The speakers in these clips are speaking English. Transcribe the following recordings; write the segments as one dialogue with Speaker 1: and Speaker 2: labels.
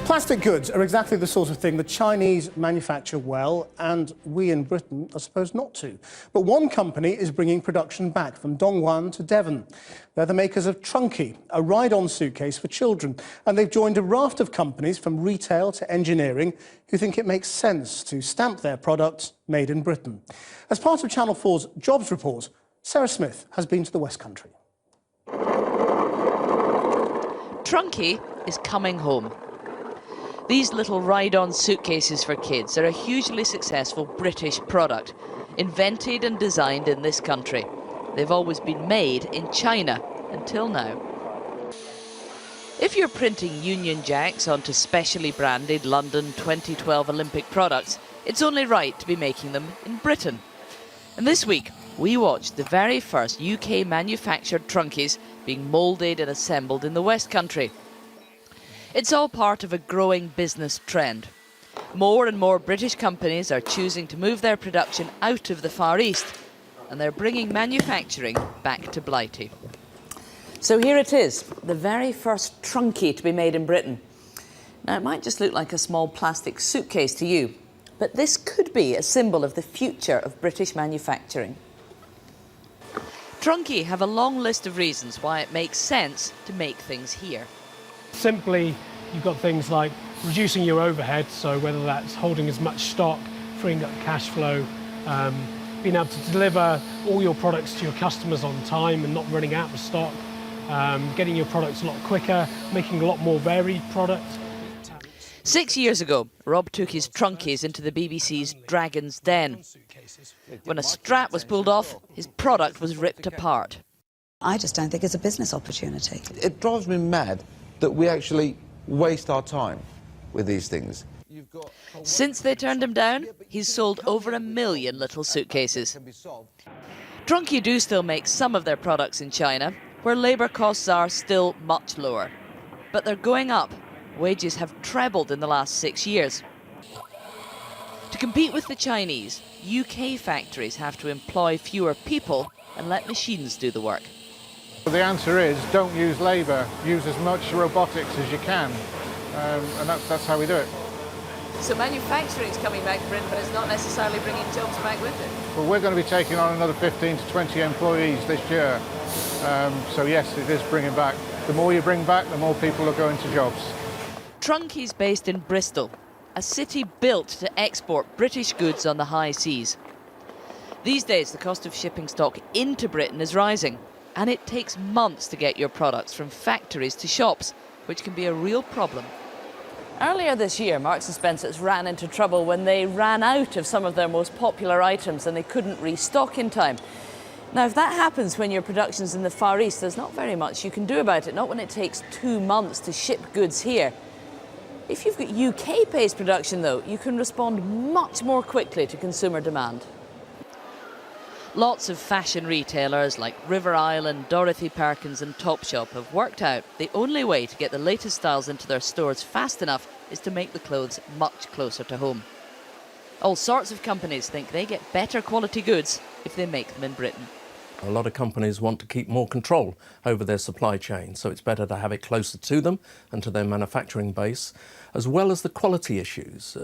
Speaker 1: Plastic goods are exactly the sort of thing the Chinese manufacture well, and we in Britain are supposed not to. But one company is bringing production back from Dongguan to Devon. They're the makers of Trunki, a ride-on suitcase for children, and they've joined a raft of companies from retail to engineering who think it makes sense to stamp their products made in Britain. As part of Channel 4's Jobs Report, Sarah Smith has been to the West Country.
Speaker 2: Trunki is coming home. These little ride-on suitcases for kids are a hugely successful British product, invented and designed in this country. They've always been made in China, until now. If you're printing Union Jacks onto specially branded London 2012 Olympic products, it's only right to be making them in Britain. And this week, we watched the very first UK-manufactured Trunkis being moulded and assembled in the West Country. It's all part of a growing business trend. More and more British companies are choosing to move their production out of the Far East, and they're bringing manufacturing back to Blighty. So here it is, the very first Trunki to be made in Britain. Now, it might just look like a small plastic suitcase to you, but this could be a symbol of the future of British manufacturing. Trunki have a long list of reasons why it makes sense to make things here.
Speaker 3: Simply, you've got things like reducing your overhead, so whether that's holding as much stock, freeing up cash flow, being able to deliver all your products to your customers on time and not running out of stock, getting your products a lot quicker, making a lot more varied products.
Speaker 2: 6 years ago, Rob took his Trunkis into the BBC's Dragon's Den. When a strap was pulled off, his product was ripped apart.
Speaker 4: I just don't think it's a business opportunity.
Speaker 5: It drives me mad that we actually waste our time with these things.
Speaker 2: Since they turned him down, he's sold over 1 million little suitcases. Trunki do still make some of their products in China, where labour costs are still much lower. But they're going up. Wages have trebled in the last 6 years. To compete with the Chinese, UK factories have to employ fewer people and let machines do the work.
Speaker 6: The answer is don't use labour, use as much robotics as you can, and that's how we do it.
Speaker 2: So manufacturing is coming back to Britain, but it's not necessarily bringing jobs back with it?
Speaker 6: Well, we're going to be taking on another 15 to 20 employees this year, so yes, it is bringing back. The more you bring back, the more people are going to jobs.
Speaker 2: Trunki's based in Bristol, a city built to export British goods on the high seas. These days, the cost of shipping stock into Britain is rising, and it takes months to get your products from factories to shops, which can be a real problem. Earlier this year, Marks & Spencer's ran into trouble when they ran out of some of their most popular items and they couldn't restock in time. Now, if that happens when your production's in the Far East, there's not very much you can do about it, not when it takes 2 months to ship goods here. If you've got UK-based production, though, you can respond much more quickly to consumer demand. Lots of fashion retailers like River Island, Dorothy Perkins and Topshop have worked out the only way to get the latest styles into their stores fast enough is to make the clothes much closer to home. All sorts of companies think they get better quality goods if they make them in Britain.
Speaker 7: A lot of companies want to keep more control over their supply chain, so it's better to have it closer to them and to their manufacturing base, as well as the quality issues.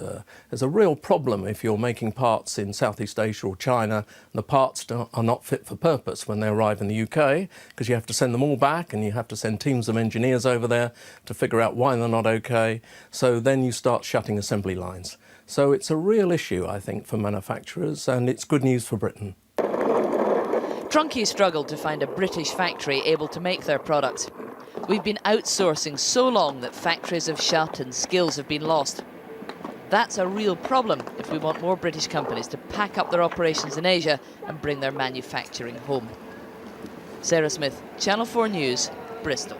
Speaker 7: There's a real problem if you're making parts in Southeast Asia or China and the parts are not fit for purpose when they arrive in the UK, because you have to send them all back and you have to send teams of engineers over there to figure out why they're not okay. So then you start shutting assembly lines. So it's a real issue, I think, for manufacturers, and it's good news for Britain.
Speaker 2: Trunki struggled to find a British factory able to make their products. We've been outsourcing so long that factories have shut and skills have been lost. That's a real problem if we want more British companies to pack up their operations in Asia and bring their manufacturing home. Sarah Smith, Channel 4 News, Bristol.